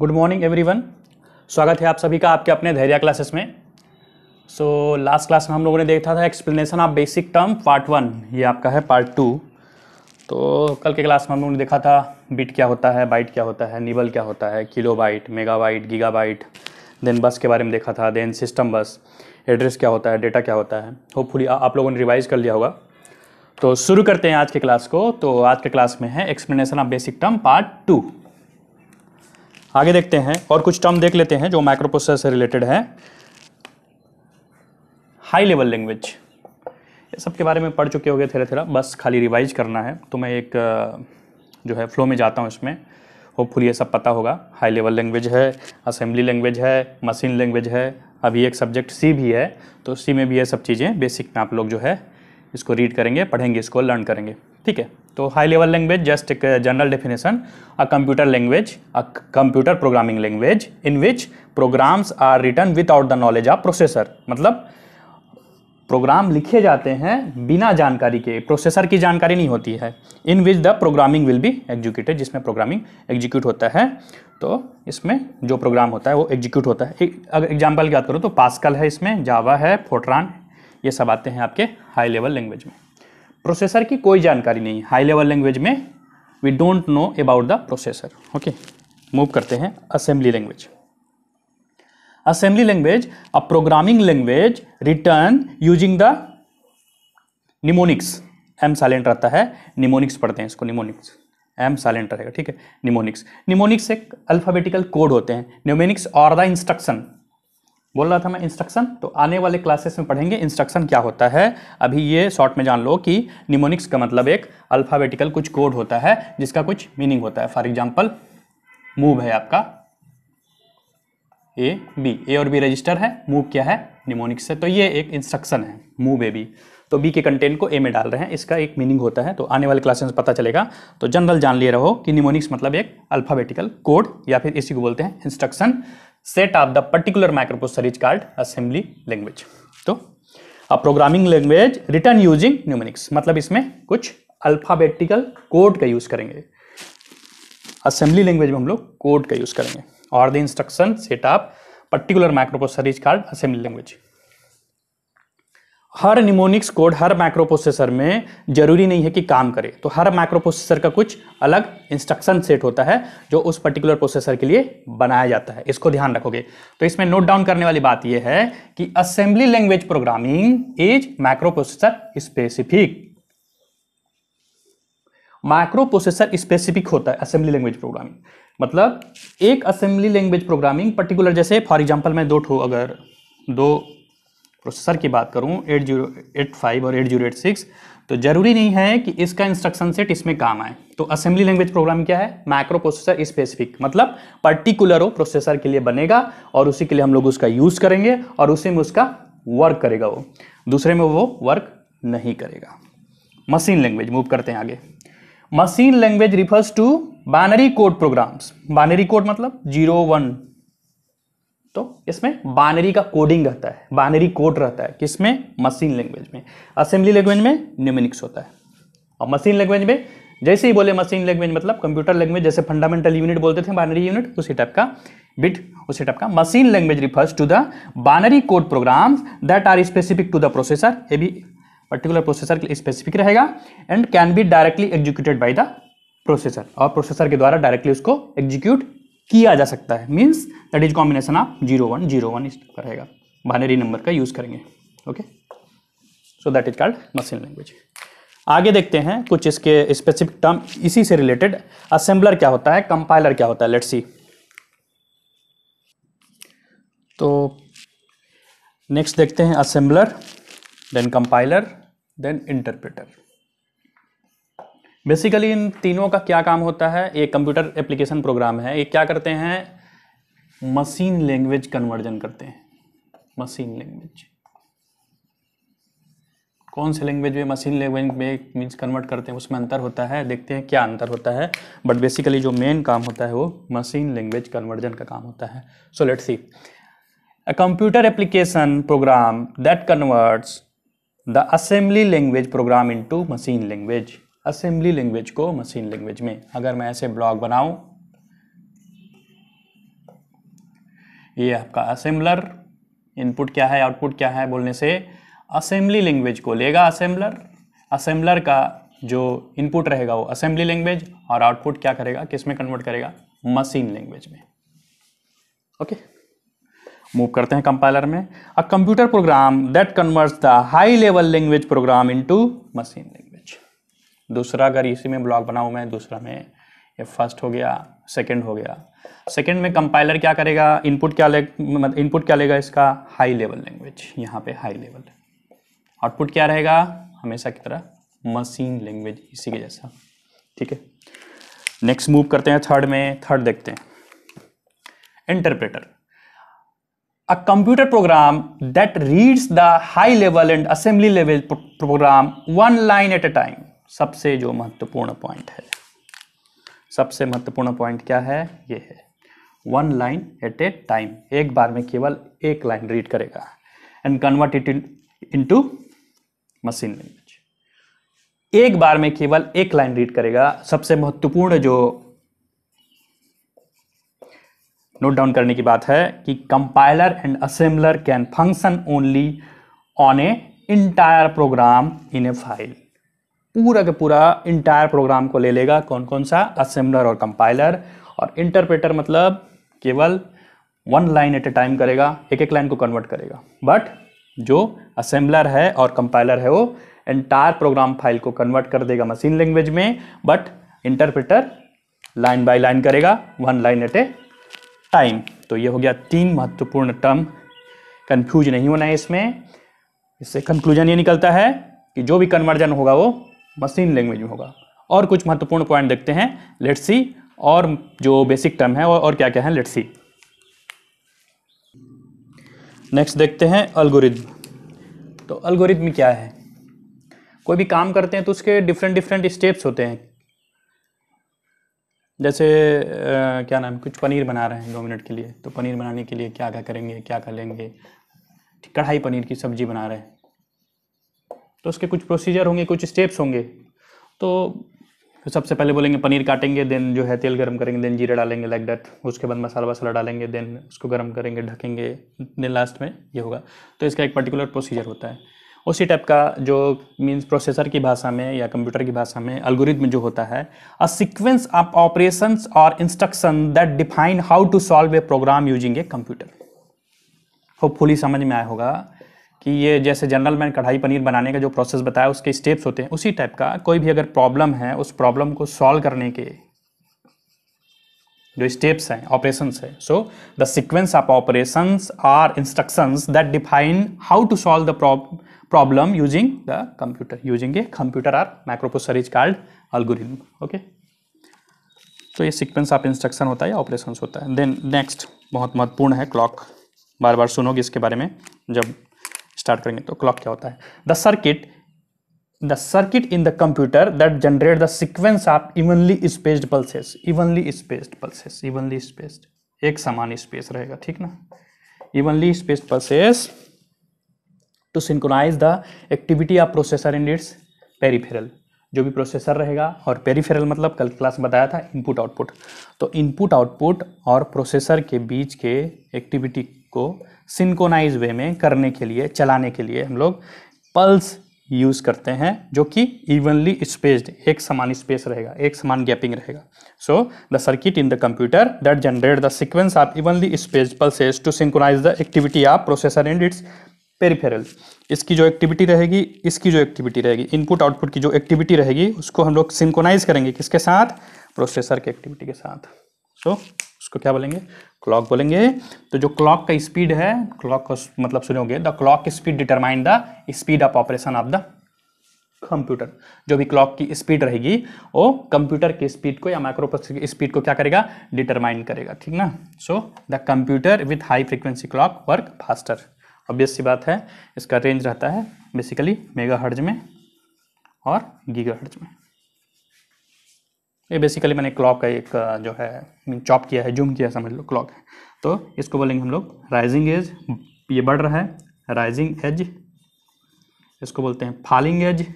Good morning everyone. स्वागत है आप सभी का आपके अपने धैर्य क्लासेस में। लास्ट क्लास में हम लोगों ने देखा था explanation of basic term part 1, ये आपका है पार्ट 2। तो कल के क्लास में हम लोगों ने देखा था बिट क्या होता है, बाइट क्या होता है, निबल क्या होता है, kilobyte, megabyte, gigabyte, then bus के बारे में देखा था, देन सिस्टम बस, एड्रेस क्या होता है, डेटा क्या होता है। होपफुली आप लोगों ने रिवाइज कर लिया होगा। तो शुरू करते हैं आज के क्लास को। तो आज के क्लास में है explanation of basic term part 2। आगे देखते हैं और कुछ टर्म देख लेते हैं जो माइक्रो प्रोसेसर से रिलेटेड है। हाई लेवल लैंग्वेज, ये सब के बारे में पढ़ चुके होंगे थोड़ा थोड़ा, बस खाली रिवाइज करना है। तो मैं एक जो है फ्लो में जाता हूँ इसमें, होपफुली ये सब पता होगा। हाई लेवल लैंग्वेज है, असेंबली लैंग्वेज है, मशीन लैंग्वेज है, अभी एक सब्जेक्ट सी भी है, तो सी में भी ये सब चीज़ें बेसिक में आप लोग जो है इसको रीड करेंगे, पढ़ेंगे, इसको लर्न करेंगे, ठीक है। तो हाई लेवल लैंग्वेज जस्ट एक general definition, a computer language, a computer programming language in which programs are written without the knowledge of processor. मतलब प्रोग्राम लिखे जाते हैं बिना जानकारी के, प्रोसेसर की जानकारी नहीं होती है। In which the programming will be executed, जिसमें प्रोग्रामिंग एग्जीक्यूट होता है। तो इसमें जो प्रोग्राम होता है वो एग्जीक्यूट होता है। अगर एग्जाम्पल की बात करूँ तो पास्कल है, इसमें जावा है, फोर्ट्रान, ये सब आते हैं आपके हाई लेवल लैंग्वेज में। प्रोसेसर की कोई जानकारी नहीं, हाई लेवल लैंग्वेज में we don't know about the processor. Okay, move करते हैं assembly language. Assembly language a programming language written using the mnemonics, M silent रहता है, निमोनिक्स पढ़ते हैं इसको, निमोनिक्स, एम साइलेंट रहेगा, ठीक है। निमोनिक्स, निमोनिक्स एक अल्फाबेटिकल कोड होते हैं। निमोनिक्स और द इंस्ट्रक्शन, बोल रहा था मैं इंस्ट्रक्शन, तो आने वाले क्लासेस में पढ़ेंगे इंस्ट्रक्शन क्या होता है। अभी ये शॉर्ट में जान लो कि निमोनिक्स का मतलब एक अल्फाबेटिकल कुछ कोड होता है जिसका कुछ मीनिंग होता है। फॉर एग्जांपल मूव है आपका ए बी, ए और बी रजिस्टर है, मूव क्या है निमोनिक्स से, तो ये एक इंस्ट्रक्शन है, मूव ए बी। तो बी के कंटेंट को ए में डाल रहे हैं, इसका एक मीनिंग होता है। तो आने वाले क्लासेस में पता चलेगा। तो जनरल जान लिए रहो कि निमोनिक्स मतलब एक अल्फाबेटिकल कोड, या फिर इसी को बोलते हैं instruction set of the particular microprocessor is called assembly language. तो a programming language written using numerics, मतलब इसमें कुछ अल्फाबेटिकल कोड का यूज करेंगे। असेंबली लैंग्वेज में हम लोग कोड का यूज करेंगे। और the instruction set of particular microprocessor is called assembly language. हर निमोनिक्स कोड हर माइक्रोप्रोसेसर में जरूरी नहीं है कि काम करे, तो हर माइक्रोप्रोसेसर का कुछ अलग इंस्ट्रक्शन सेट होता है जो उस पर्टिकुलर प्रोसेसर के लिए बनाया जाता है। इसको ध्यान रखोगे। तो इसमें नोट डाउन करने वाली बात यह है कि assembly language programming is microprocessor specific. Microprocessor specific होता है असेंबली लैंग्वेज प्रोग्रामिंग। मतलब एक असेंबली लैंग्वेज प्रोग्रामिंग पर्टिकुलर, जैसे फॉर एग्जांपल मैं दो प्रोसेसर की बात करूं 8085 और 8086, तो जरूरी नहीं है कि इसका इंस्ट्रक्शन सेट इसमें काम आए। तो असेंबली लैंग्वेज प्रोग्रामिंग क्या है, माइक्रो प्रोसेसर स्पेसिफिक, मतलब पर्टिकुलर वो प्रोसेसर के लिए बनेगा और उसी के लिए हम लोग उसका यूज करेंगे और उसी में उसका वर्क करेगा, वो दूसरे में वो वर्क नहीं करेगा। मशीन लैंग्वेज, मूव करते हैं आगे। Machine language refers to binary code programs. Binary code मतलब 0 1, तो इसमें बाइनरी का कोडिंग रहता है, बाइनरी कोड रहता है, किसमें, मशीन लैंग्वेज में। असेंबली लैंग्वेज में न्यूमेरिक्स होता है। और मशीन लैंग्वेज में जैसे ही बोले मशीन लैंग्वेज मतलब कंप्यूटर लैंग्वेज, जैसे फंडामेंटल यूनिट बोलते थे बाइनरी यूनिट, उसी टाइप का बिट, उसी टाइप का। Machine language refers to the binary code programs that are specific to the processor, ये भी पर्टिकुलर प्रोसेसर के लिए स्पेसिफिक रहेगा, and can be directly executed by the processor, और प्रोसेसर के द्वारा डायरेक्टली उसको एग्जीक्यूट किया जा सकता है। Means that is combination of 0 1 0 1 इस पर रहेगा, बाइनरी नंबर का यूज करेंगे। Okay, so that is called machine language. आगे देखते हैं कुछ इसके स्पेसिफिक टर्म इसी से रिलेटेड। असेंबलर क्या होता है, कंपाइलर क्या होता है, लेट्स सी। तो नेक्स्ट देखते हैं assembler, then compiler, then interpreter. Basically इन तीनों का क्या काम होता है, ये कंप्यूटर एप्लीकेशन प्रोग्राम है, ये क्या करते हैं, मशीन लैंग्वेज कन्वर्जन करते हैं। मशीन लैंग्वेज, कौन से लैंग्वेज में मशीन लैंग्वेज में मीन्स कन्वर्ट करते हैं, उसमें अंतर होता है, देखते हैं क्या अंतर होता है। बट बेसिकली जो मेन काम होता है वो मशीन लैंग्वेज कन्वर्जन का काम होता है। So let's see, a computer application program that converts the assembly language program into machine language. Assembly language को मशीन लैंग्वेज में, अगर मैं ऐसे ब्लॉक बनाऊं ये आपका असेंबलर, इनपुट क्या है आउटपुट क्या है बोलने से असेंबली लैंग्वेज को लेगा असेंबलर, असेंबलर का जो इनपुट रहेगा वो असेंबली लैंग्वेज, और आउटपुट क्या करेगा, किस में कन्वर्ट करेगा, मशीन लैंग्वेज में। ओके, मूव करते हैं कंपाइलर में। A computer program that converts the high level language program into machine language. दूसरा अगर इसी में ब्लॉक बनाऊं मैं, दूसरा में ये फर्स्ट हो गया, सेकंड हो गया। सेकंड में कंपाइलर क्या करेगा, इनपुट क्या लेगा इसका, हाई लेवल लैंग्वेज, यहाँ पे हाई लेवल। आउटपुट क्या रहेगा, हमेशा की तरह मशीन लैंग्वेज, इसी के जैसा। ठीक है, नेक्स्ट मूव करते हैं थर्ड में। थर्ड देखते हैं, interpreter. A computer program that reads the high level and assembly level program one line at a time। सबसे जो महत्वपूर्ण पॉइंट है, सबसे महत्वपूर्ण पॉइंट क्या है, ये है one line at a time, एक बार में केवल एक लाइन रीड करेगा, and convert it into machine language. एक बार में केवल एक लाइन रीड करेगा। सबसे महत्वपूर्ण जो नोट डाउन करने की बात है कि compiler and assembler can function only on a entire program in a file. पूरा का पूरा इंटायर प्रोग्राम को ले लेगा, कौन कौन सा, असेंबलर और कंपाइलर। और इंटरप्रेटर मतलब केवल one line at a time करेगा, एक एक लाइन को कन्वर्ट करेगा। बट जो असेंबलर है और कंपाइलर है वो इंटायर प्रोग्राम फाइल को कन्वर्ट कर देगा मशीन लैंग्वेज में, but interpreter line by line करेगा, one line at a time. तो ये हो गया तीन महत्वपूर्ण टर्म, कंफ्यूज नहीं होना है इसमें। इससे कंक्लूजन ये निकलता है कि जो भी कन्वर्जन होगा वो मशीन लैंग्वेज में होगा। और कुछ महत्वपूर्ण पॉइंट देखते हैं, लेट्स सी, और जो बेसिक टर्म है और क्या क्या है, लेट्स सी। नेक्स्ट देखते हैं एल्गोरिथम। तो एल्गोरिथम क्या है, कोई भी काम करते हैं तो उसके डिफरेंट स्टेप्स होते हैं। जैसे क्या नाम, कुछ पनीर बना रहे हैं 2 मिनट के लिए, तो पनीर बनाने के लिए क्या क्या करेंगे, क्या कर लेंगे, कढ़ाई पनीर की सब्जी बना रहे हैं तो उसके कुछ प्रोसीजर होंगे, कुछ स्टेप्स होंगे। तो सबसे पहले बोलेंगे पनीर काटेंगे, देन जो है तेल गरम करेंगे, देन जीरा डालेंगे, लाइक दैट। उसके बाद मसाला वसाला डालेंगे, देन उसको गरम करेंगे, ढकेंगे, देन लास्ट में ये होगा। तो इसका एक पर्टिकुलर प्रोसीजर होता है। उसी टाइप का जो मीन्स प्रोसेसर की भाषा में या कंप्यूटर की भाषा में एल्गोरिथम जो होता है, अ सीक्वेंस ऑफ ऑपरेशंस और instruction that define how to solve a program using a computer. Hopefully समझ में आया होगा कि ये जैसे जनरल मैंने कढ़ाई पनीर बनाने का जो प्रोसेस बताया उसके स्टेप्स होते हैं, उसी टाइप का कोई भी अगर प्रॉब्लम है, उस प्रॉब्लम को सॉल्व करने के जो स्टेप्स हैं, ऑपरेशंस है। So the sequence of operations are instructions that define how to solve the problem using the computer, using a computer or microprocessor is called algorithm. Okay, तो ये सीक्वेंस ऑफ इंस्ट्रक्शन होता है या operations होता है। Then next बहुत महत्वपूर्ण है क्लॉक, बार बार सुनोगे इसके बारे में जब स्टार्ट करेंगे। तो क्लॉक क्या होता है, the circuit in the computer that generate the sequence of evenly spaced pulses, evenly spaced pulses, evenly spaced, एक समान स्पेस रहेगा, ठीक ना, evenly spaced pulses to synchronize the activity of processor in its peripheral. जो भी processor रहेगा, और peripheral मतलब कल क्लास बताया था इनपुट आउटपुट, तो इनपुट आउटपुट और प्रोसेसर के बीच के एक्टिविटी को सिंक्रोनाइज वे में करने के लिए, चलाने के लिए हम लोग पल्स यूज करते हैं, जो कि इवनली स्पेस्ड, एक समान स्पेस रहेगा, एक समान गैपिंग रहेगा। So the circuit in the computer that generate the sequence of evenly spaced pulses to synchronize the activity of processor and its peripheral. इसकी जो एक्टिविटी रहेगी, इसकी जो एक्टिविटी रहेगी, इनपुट आउटपुट की जो एक्टिविटी रहेगी, उसको हम लोग सिंक्रोनाइज करेंगे किसके साथ, प्रोसेसर के एक्टिविटी के साथ। सो उसको क्या बोलेंगे, क्लॉक बोलेंगे। तो जो क्लॉक का स्पीड है, क्लॉक का मतलब सुनोगे, the clock speed determine the speed of operation of the computer. जो भी क्लॉक की स्पीड रहेगी वो कंप्यूटर की स्पीड को या माइक्रोप्रोसेसर की स्पीड को क्या करेगा, डिटरमाइन करेगा, ठीक ना। So the computer with high frequency clock work faster. Obvious सी बात है, इसका रेंज रहता है बेसिकली मेगाहर्ट्ज में और गीगाहर्ट्ज में। ये बेसिकली मैंने क्लॉक का एक जो है चॉप किया है, जूम किया, समझ लो क्लॉक है। तो इसको बोलेंगे हम लोग राइजिंग एज, ये बढ़ रहा है, राइजिंग एज। इसको बोलते हैं फॉलिंग एज,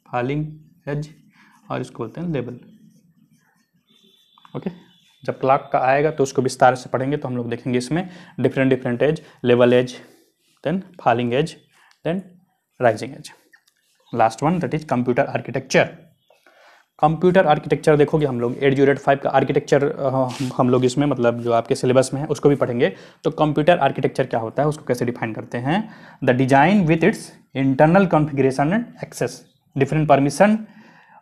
फॉलिंग एज, और इसको बोलते हैं लेवल। ओके, जब क्लॉक का आएगा तो उसको विस्तार से पढ़ेंगे तो हम लोग देखेंगे इसमें different edge, level edge, then falling edge, then rising edge. Last one that is computer architecture. Computer architecture देखोगे हम लोग 8085 का आर्किटेक्चर हम लोग इसमें मतलब जो आपके सिलेबस में है उसको भी पढ़ेंगे। तो कंप्यूटर आर्किटेक्चर क्या होता है, उसको कैसे डिफाइन करते हैं? The design with its internal configuration and access, different permission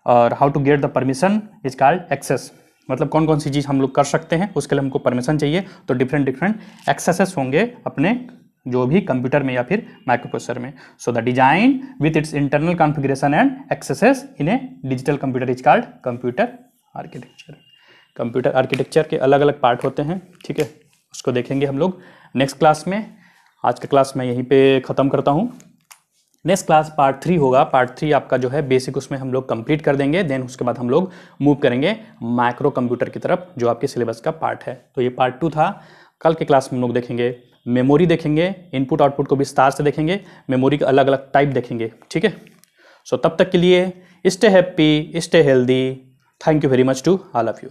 और how to get the permission is called access. मतलब कौन कौन सी चीज़ हम लोग कर सकते हैं उसके लिए हमको परमिशन चाहिए, तो डिफरेंट एक्सेसेस होंगे अपने जो भी कंप्यूटर में या फिर माइक्रोप्रोसेसर में। So the design with its internal configuration and axes in A digital computer is called computer architecture. Computer architecture के अलग अलग पार्ट होते हैं, ठीक है, उसको देखेंगे हम लोग नेक्स्ट क्लास में। आज का क्लास मैं यहीं पे ख़त्म करता हूँ। नेक्स्ट क्लास पार्ट 3 होगा। पार्ट 3 आपका जो है बेसिक उसमें हम लोग कंप्लीट कर देंगे, देन उसके बाद हम लोग मूव करेंगे माइक्रो कंप्यूटर की तरफ जो आपके सिलेबस का पार्ट है। तो ये पार्ट 2 था। कल के क्लास में हम लोग देखेंगे मेमोरी, देखेंगे इनपुट आउटपुट को विस्तार से देखेंगे, मेमोरी के अलग अलग टाइप देखेंगे, ठीक है। सो तब तक के लिए stay happy, stay healthy. Thank you very much to all of you.